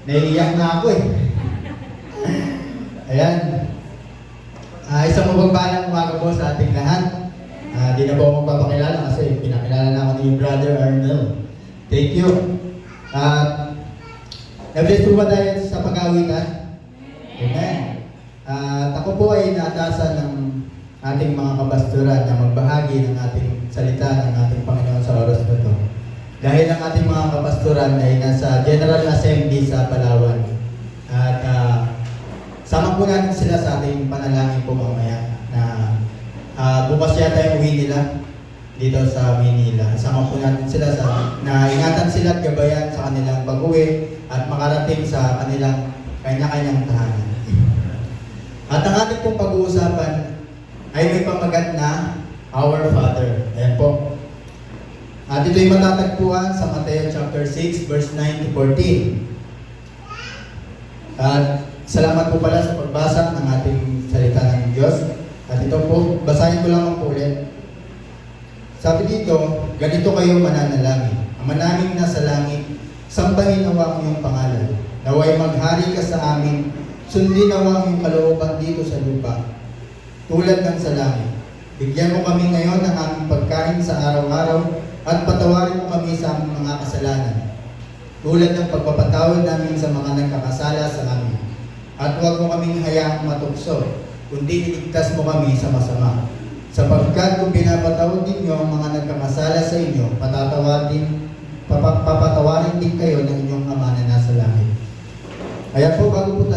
Naiiyak na ako eh. Ayan. Isang mabagpalang umaga po sa ating lahat. Di na po ako magpapakilala kasi pinakilala na ako ni Brother Arnold. Thank you. Na-bless po ba tayo sa pag-awitan? Amen. Ako po ay naatasan ng ating mga kabasturan na magbahagi ng ating salita ng ating Panginoon sa oras na ito. Dahil ang ating mga kapastoran ay nasa General Assembly sa Palawan. At sama po natin sila sa ating panalangin po mamaya na bukas yata yung uwi nila dito sa Manila. Sama po natin sila na ingatan sila at gabayan sa kanilang pag-uwi at makarating sa kanilang kanya-kanyang tahanan. At ang ating pong pag-uusapan ay may pamagat na Our Father. Ayan po. At ito'y matatagpuan sa Mateo chapter 6, verse 9 to 14. At salamat po pala sa pagbasa ng ating salita ng Diyos. At ito po, basahin ko lang po ulit. Sabi dito, ganito kayo mananalangin. Ama naming nasa langit, sambahin nawa ang iyong pangalan. Naway maghari ka sa amin, sundin nawa ang iyong kalooban dito sa lupa, tulad ng sa langit. Bigyan mo kami ngayon ng aming pagkain sa araw-araw, at patawarin mo kami sa aming mga kasalanan, tulad ng pagpapatawad namin sa mga nagkakasala sa amin. At huwag mo kaming hayaang matukso, kundi iligtas mo kami sa masama. Sapagkat kung pinapatawad ninyo ang mga nagkakasala sa inyo, papatawarin din kayo ng inyong Ama na nasa langit. Kaya po, bago po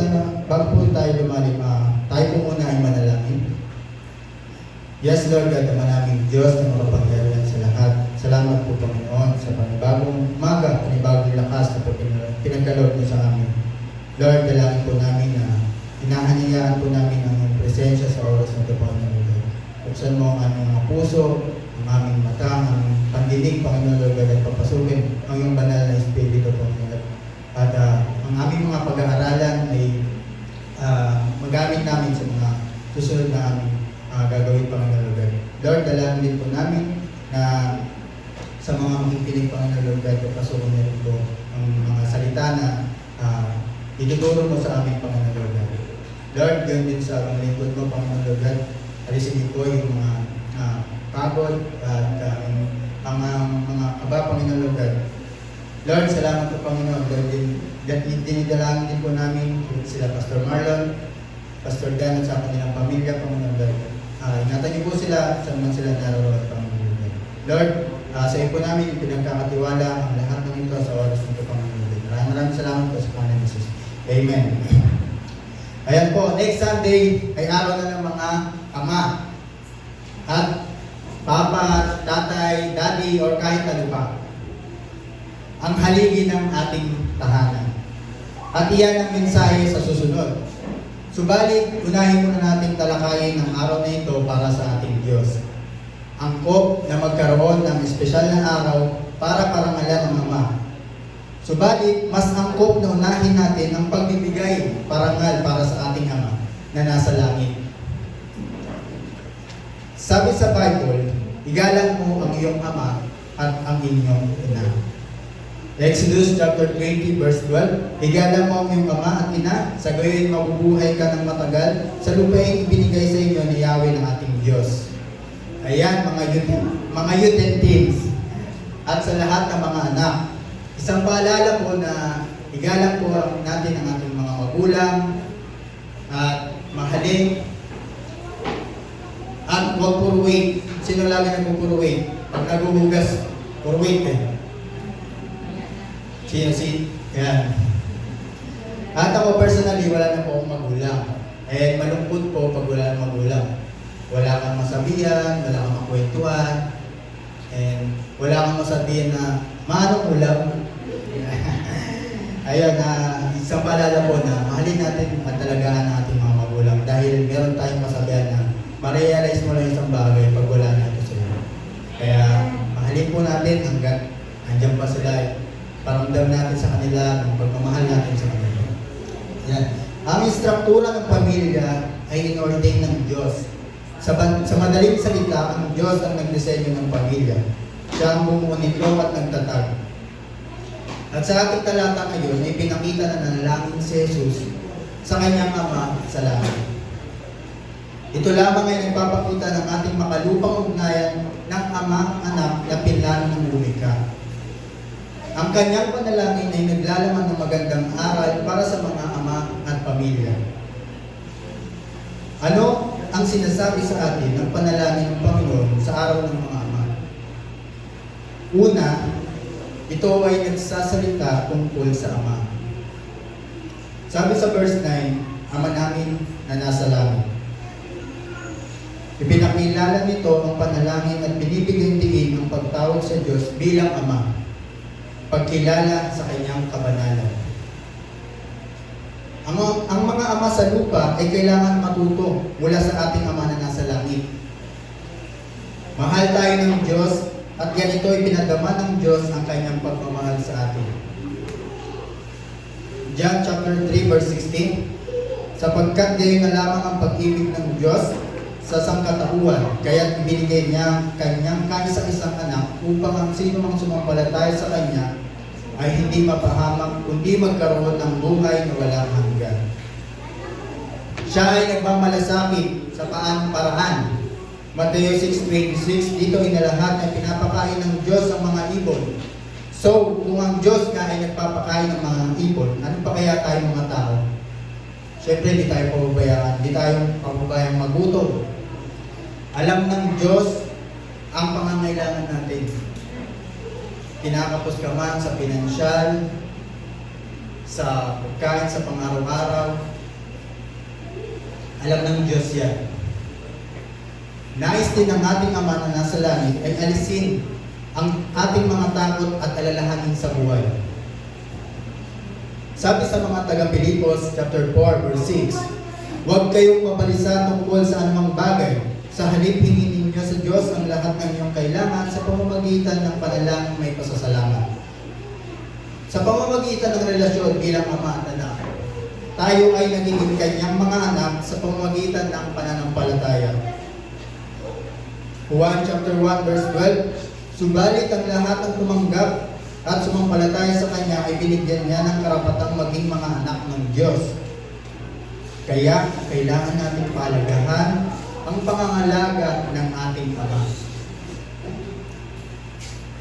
tayo lumalim, tayo po muna ay manalangin. Yes, Lord God, Ama naming Diyos na makapangyarihan sa lahat. Salamat po, Panginoon, sa panibagong umaga, panibagong lakas na pinagkaloob mo sa amin. Lord, dalangin po namin na hinahanyayaan po namin ang iyong presensya sa oras ng Panginoon. Buksan mo ang aming mga puso, ang aming mata, ang aming pandinig, Panginoon, Lord God, at papasukin ang iyong banal na Espiritu, Panginoon. At ang aming mga pag-aaralan ay magamit namin sa mga susunod na aming gagawin, Panginoon, Lord God. Lord, dalangin din po namin na sa mga makikinig, Panginoon, Lord God, papasukin niyo rin po ang mga salita na ituturo mo sa aming Panginoon, Lord God. Lord, gawin din sa mga lingkod mo, Panginoon, Lord God. Alisin ko yung mga pagod at ang mga kaba, Panginoon, Lord God. Lord, salamat po, Panginoon. Lord, dinidalangin din po namin sila Pastor Marlon, Pastor Dan at sa kanilang pamilya, Panginoon, Lord. Ingatan niyo po sila sa naman sila naroon, Panginoon, Lord. Lord, sa iyo po namin pinagkakatiwala ang lahat ng ito sa oras ng Panginoon. Maraming salamat po sa Panginoon Jesus. Amen. Ayan po, next Sunday ay araw na ng mga ama at papa, tatay, daddy, or kahit ano pa. Ang haligi ng ating tahanan. At iyan ang mensahe sa susunod. Subalit, unahin muna natin talakayin ang araw na ito para sa ating Diyos. Angkop na magkaroon ng espesyal na araw para parangalan ang Ama. Subalit, mas angkop na unahin natin ang pagbibigay parangal para sa ating Ama na nasa langit. Sabi sa Bible, igalang mo ang iyong Ama at ang inyong ina. Exodus chapter 20 verse 12, igalang mo ang iyong Ama at ina, sa gayon mabubuhay ka ng matagal sa lupaing ibinigay sa inyo ni Yahweh ng ating Diyos. Ayan, mga youth and teens, at sa lahat ng mga anak. Isang paalala po na igalang po natin ang ating mga magulang at mahalin at huwag puro wait. Sino lagi nagpupuro wait? Pag naguhugas, puro wait eh. Yan. At ako personally, wala na po akong magulang. Eh, malungkot po pag wala ng magulang. Wala kang masabihan, wala kang makwentuhan, and wala kang masabihin na, maanong ulam? Ayun, isang paalala po na mahalin natin at talagaan ang ating mga magulang dahil meron tayong masabihan na ma-realize mo lang isang bagay pag wala na ito sila. Kaya mahalin po natin hanggat andyan pa sila. Paramdam natin sa kanila ng pagmamahal natin sa kanila. Yan. Ang istruktura ng pamilya ay inordain ng Diyos. Sa madaling salita, ang Diyos ang nagdisenyo ng pamilya. Siya ang bumuo nito at nagtatag. At sa ating talata ngayon ay pinakita na nanalangin si Jesus sa kanyang Ama sa langit. Ito lamang ay nagpapakita ng ating makalupang ugnayan ng Ama, Anak na pinlano ng lumikha. Ang kanyang panalangin ay naglalaman ng magandang aral para sa mga ama at pamilya. Ano ang sinasabi sa atin ng panalangin ng Panginoon sa araw ng mga ama? Una, ito ay nagsasalita tungkol sa Ama. Sabi sa verse 9, Ama namin na nasa langit. Ipinakilala nito ang panalangin at binibigyan diin ang pagtawag sa Diyos bilang Ama, pagkilala sa kanyang kabanalan. Ang mga ama sa lupa ay kailangan matuto mula sa ating Ama na nasa langit. Mahal tayo ng Diyos at ganito ay pinadama ng Diyos ang kanyang pagmamahal sa atin. John chapter 3 verse 16, sapagkat gayon na lamang ang pag-ibig ng Diyos sa sangkatauhan, kaya't ibinigay niya ang kanyang kaisa-isang anak upang ang sino mang sumampalataya sa kanya ay hindi mapahamak kundi magkaroon ng buhay na walang hanggan. Siya ay nagmamalasakit sa paraan. Mateo 6:26, dito inalahat na pinapakain ng Diyos ang mga ibon. So, kung ang Diyos nga ay nagpapakain ng mga ibon, ano pa kaya tayo mga tao? Siyempre, hindi tayo pababayaan. Hindi tayo pababayang magutom. Alam ng Diyos ang pangangailangan natin. Kinakapos ka man sa pinansyal, sa pagkain, sa pang-araw-araw. Alam ng Diyos yan. Nais din ng ating Ama na nasa langit ay alisin ang ating mga takot at alalahanin sa buhay. Sabi sa mga taga-Pilipos, chapter 4, verse 6, huwag kayong mabalisa tungkol sa anumang bagay. Sa halip, hingin ninyo sa Diyos ang lahat ng inyong kailangan sa pamamagitan ng panalangin may pasasalamat. Sa pamamagitan ng relasyon bilang ama at anak, tayo ay nagiging kanyang mga anak sa pamamagitan ng pananampalataya. Juan chapter 1 verse 12, subalit ang lahat ng tumanggap at sumampalataya sa kanya ay binigyan niya ng karapatang maging mga anak ng Diyos. Kaya kailangan natin palagahan ang pangangalaga ng ating Ama.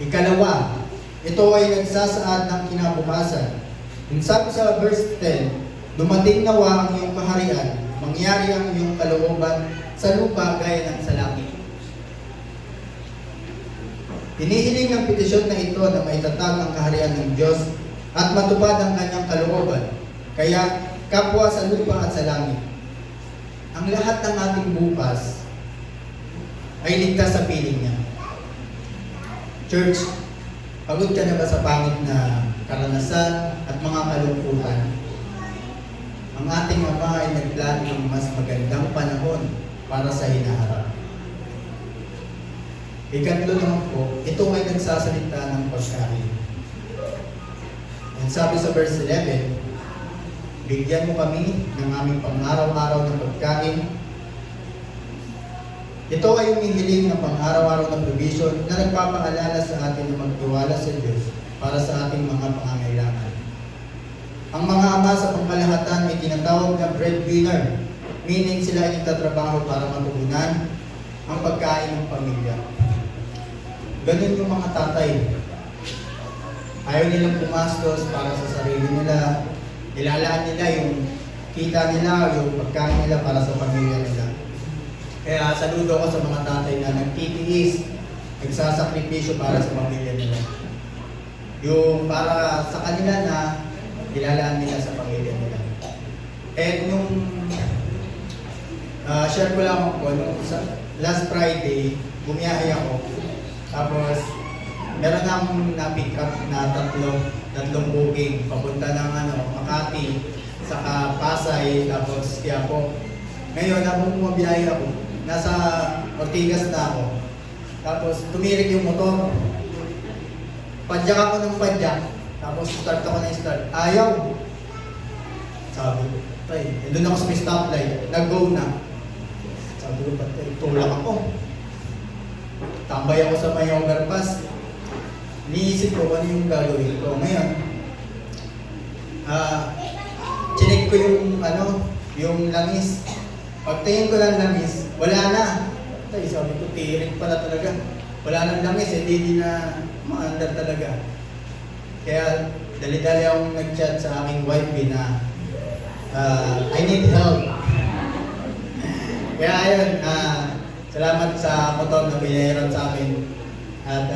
Ikalawa, ito ay nagsasaad ng kinabukasan. Sabi sa verse 10, dumating nawa ang iyong kaharian, mangyari ang iyong kalooban sa lupa gaya ng sa langit. Hinihiling ang petisyon na ito na maitatag ang kaharian ng Diyos at matupad ang kanyang kalooban, kaya kapwa sa lupa at sa langit. Ang lahat ng ating bukas ay ligtas sa piling niya. Church, pagod ka na ba sa pangit na karanasan at mga kalungkutan? Ang ating Ama ay nagplano ng mas magandang panahon para sa hinaharap. Ikatlo naman po, ito ay nagsasalita ng pagkain. And sabi sa verse 11, bigyan mo kami ng aming pang-araw-araw na pagkain. Ito ay humihiling ng pang-araw-araw na provision na nagpapaalala sa atin na magtiwala sa Diyos para sa ating mga pangangailangan. Ang mga ama sa pangkalahatan ay tinatawag na breadwinner, meaning sila ay nagtatrabaho para matugunan ang pagkain ng pamilya. Ganun yung mga tatay. Ayaw nilang pumastos para sa sarili nila. Ilalaan nila yung kita nila, yung pagkain nila para sa pamilya nila. Kaya saludo ko sa mga tatay na nagtitiis, nagsasakripisyo para sa pamilya nila. Yung para sa kanila na ilalaan nila sa pamilya nila. And nung share ko lang ako, nung last Friday, bumiyahe ako. Tapos, meron akong na-pick up na tatlong booking papunta ng Makati, saka Pasay, tapos Quiapo. Ngayon, habang bumabiyahe ako, nasa Ortigas na ako. Tapos, tumirik yung motor. Padyak ako ng padyak. Tapos, start ako ng start. Ayaw. Sabi ko, patay. Doon ako sa may stoplight. Nag-go na. Sabi ko, patay. Tulak ako. Tambay ako sa may overpass. Niisip ko ano yung gagawin ko. Ngayon, chinek ko yung yung langis. Pagtingin ko ng langis, wala na. Ay, sabi ko, tirik pala talaga. Wala nang langis, hindi na maandar talaga. Kaya dali-dali akong nag-chat sa aking wife na I need help. Kaya ayun, salamat sa motor na binayaran sa akin. At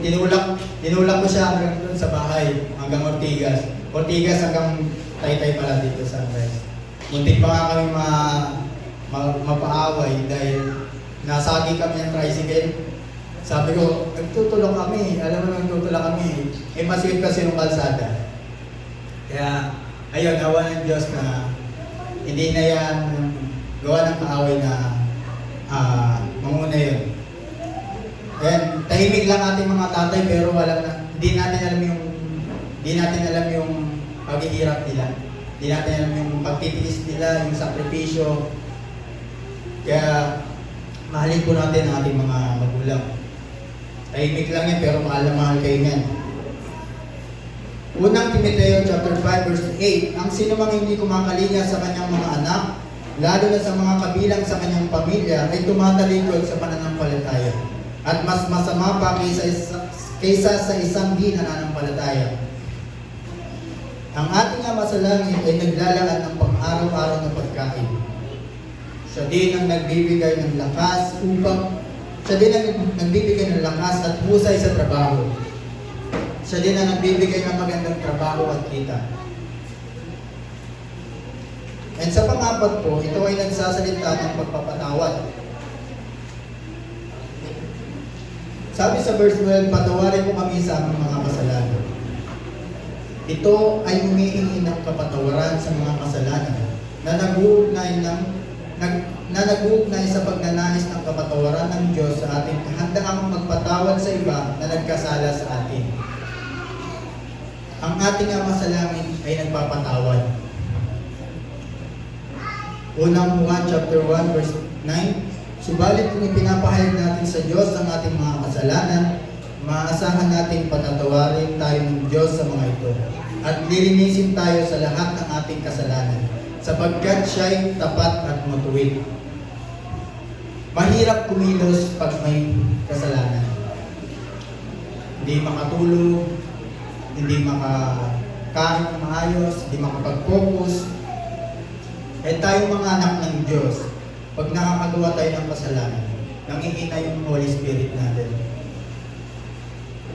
tinulak ko siya hanggang doon sa bahay, hanggang Ortigas. Ortigas hanggang Taytay pala dito sa Sunrise. Muntik pa nga kami mapaaway dahil nasagi kami ng tricycle. Sabi ko, nagtutulong kami. Alam mo, nagtutulong kami. Masiwit kasi yung kalsada. Kaya, ayun, awa ng Diyos na hindi na yan gawa ng kaaway na manguna yun. Ayan, tahimik lang ating mga tatay pero hindi natin alam yung paghihirap nila. Hindi natin alam yung pagtitiis nila, yung sakripisyo. Kaya mahalin po natin ang ating mga magulang. Tahimik lang yan pero mahal na mahal kayo yan. Unang Timoteo chapter 5 verse 8, ang sinumang hindi kumakalinga sa kanyang mga anak, lalo na sa mga kabilang sa kanyang pamilya, ay tumatalikod sa pananampalataya. At mas masama pa kaysa sa isang di nananampalataya. Ang ating Ama sa langit ay naglalaan ng pang-araw-araw na pagkain. Siya din ang nagbibigay ng lakas at husay sa trabaho. Siya din ang nagbibigay ng magandang trabaho at kita. And sa pang-apat po, ito ay nagsasalita ng pagpapatawad. Sabi sa verse 12, patawarin mo kami sa aming mga kasalanan. Ito ay humihingi ng kapatawaran sa mga kasalanan na nag-uugnay sa pagnanais ng kapatawaran ng Diyos sa ating kahandaang magpatawad sa iba na nagkasala sa atin. Ang ating Ama sa langit ay nagpapatawad. Unang Juan chapter 1 verse 9, subalit kung ipinapahayag natin sa Diyos ang ating mga kasalanan, maaasahan nating patatawarin tayo ng Diyos sa mga ito at lilinisin tayo sa lahat ng ating kasalanan sapagkat siya'y tapat at matuwid. Mahirap kumilos pag may kasalanan. Hindi makatulog, hindi makakain ng maayos, hindi makapag-focus. Eh tayong mga anak ng Diyos, pag nakakagawa tayo ng kasalanan, nangihina yung Holy Spirit natin.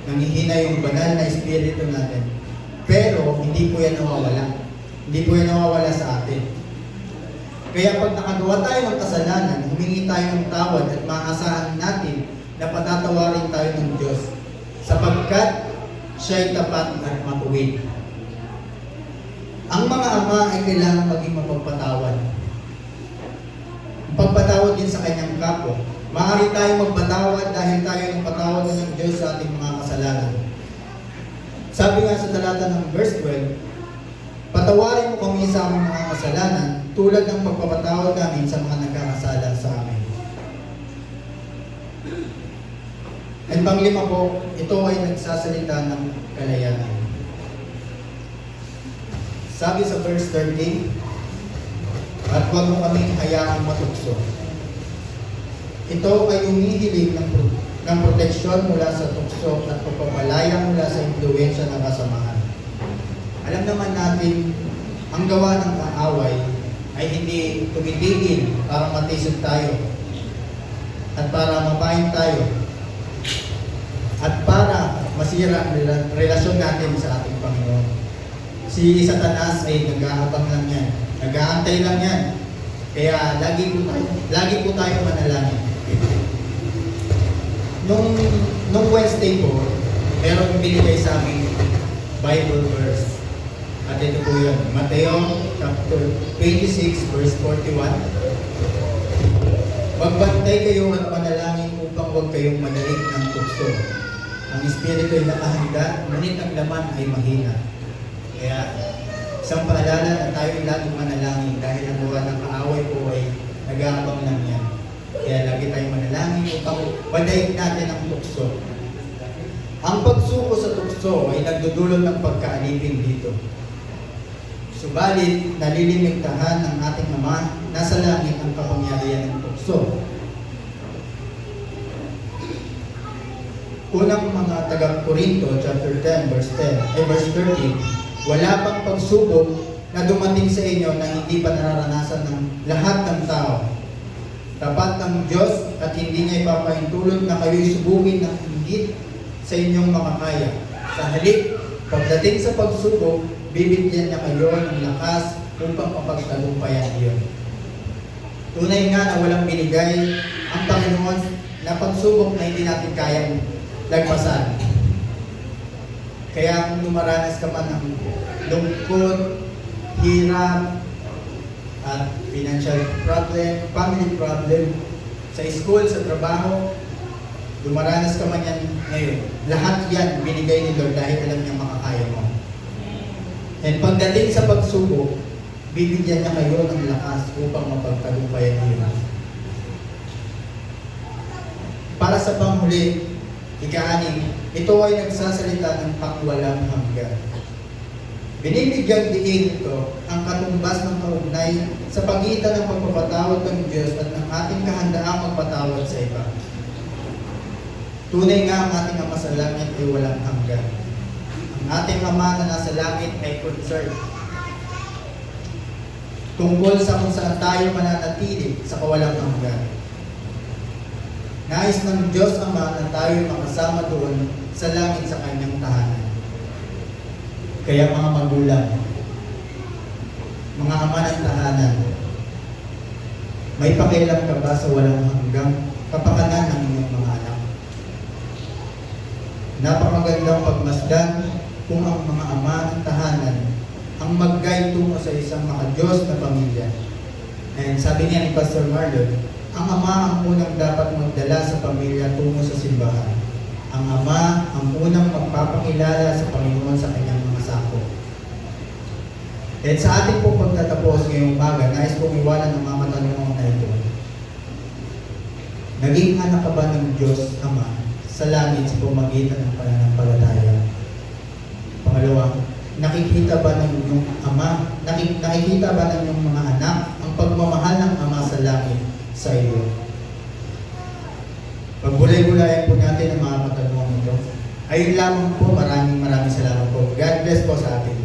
Nangihina yung banal na Espiritu natin. Pero hindi po yan nawawala. Hindi po yan nawawala sa atin. Kaya pag nakagawa tayo ng kasalanan, humingi tayo ng tawad at maasahan natin na patatawarin tayo ng Diyos sapagkat siya'y tapat at matuwid. Ang mga ama ay kailangan maging mapagpatawad. Pagpatawad din sa kanyang kapwa. Maaari tayong magpatawad dahil tayo nagpatawad ng Diyos sa ating mga kasalanan. Sabi nga sa talata ng verse 12, patawarin mo kami sa aming mga kasalanan tulad ng pagpapatawad namin sa mga nagkakasala sa amin. At panglima po, ito ay nagsasalita ng kalayanan. Sabi sa verse 13, at huwag mo kaming hayaang matukso. Ito ay umihiling ng proteksyon mula sa tukso at pagpapalaya mula sa impluwensya ng kasamahan. Alam naman natin, ang gawa ng kaaway ay hindi tumitigil para matisod tayo at para mapahin tayo at para masira ang relasyon natin sa ating Panginoon. Si Satanas ay nag-aabang lang yan. Nag-aantay lang yan. Kaya lagi po tayo manalangin. Nung Wednesday po, meron binigay sa amin Bible verse. At ito po yun, Mateo chapter 26 verse 41. Magbantay kayo at manalangin upang huwag kayong madaig ng tukso. Ang Espiritu ay nakahanda, ngunit ang laman ay mahina. Kaya isang paalala na tayo laging manalangin dahil ang gawa ng kaaway po ay nag-aabang lang yan. Kaya lagi tayong manalangin upang madaig natin ang tukso. Ang pagsuko sa tukso tukso ay nagdudulot ng pagkaalipin dito. Subalit, nalilimitahan ng ating Ama nasa langit ang kapangyarihan ng tukso. Unang mga taga-Korinto, chapter 10, verse 13, wala pang pagsubok na dumating sa inyo na hindi pa nararanasan ng lahat ng tao. Tapat ng Diyos at hindi niya ipapahintulot na kayo'y subukin ng higit sa inyong makakaya. Sa halip, pagdating sa pagsubok, bibigyan niya kayo ng lakas upang mapagtagumpayan iyon. Tunay nga na walang binigay ang Panginoon na pagsubok na hindi natin kayang lagpasan. Kaya kung lumaranas ka man ng lungkot, hirap, at financial problem, family problem, sa school, sa trabaho, lumaranas ka man yan ngayon. Lahat yan binigay ni Lord dahil alam niya makakaya mo. And pagdating sa pagsubok, bibigyan niya kayo ng lakas upang mapagtagumpayan niyo. Para sa panghuli, ika-anim, ito ay nagsasalita ng pangwalang hanggan. Binibigyang diin ito ang katumbas ng kaugnay sa pagitan ng pagpapatawad ng Diyos at ng ating kahandaang magpatawad sa iba. Tunay nga ang ating Ama sa langit ay walang hanggan. Ang ating Ama na nasa langit ay concerned tungkol sa kung saan tayo mananatili sa kawalang hanggan. Nais ng Diyos Ama na tayo makasama doon sa langit sa kanyang tahanan. Kaya mga magulang, mga ama ng tahanan, may pakialam ka ba sa walang hanggang kapakanan ng inyong mga anak? Napakagandang pagmasdan kung ang mga ama ng tahanan ang mag-guide tungo sa isang makadiyos na pamilya. And sabi niya ni Pastor Marlon, ang ama ang unang dapat magdala sa pamilya tungo sa simbahan. Ang ama ang unang magpapakilala sa Panginoon sa kanyang mga sako. At sa ating pong pagtatapos ngayong umaga, nais kong iwanan ng mga tanong na ito. Naging anak ka ba ng Diyos Ama sa langit sa pamagitan ng pananampalataya? Pangalawa, nakikita ba ng inyong ama, nakikita ba ng inyong mga anak ang pagmamahal ng Ama sa langit sa iyo? Pagbulay-bulayan po natin ang mga katanungan ito. Ayun lamang po, maraming salamat po. God bless po sa atin.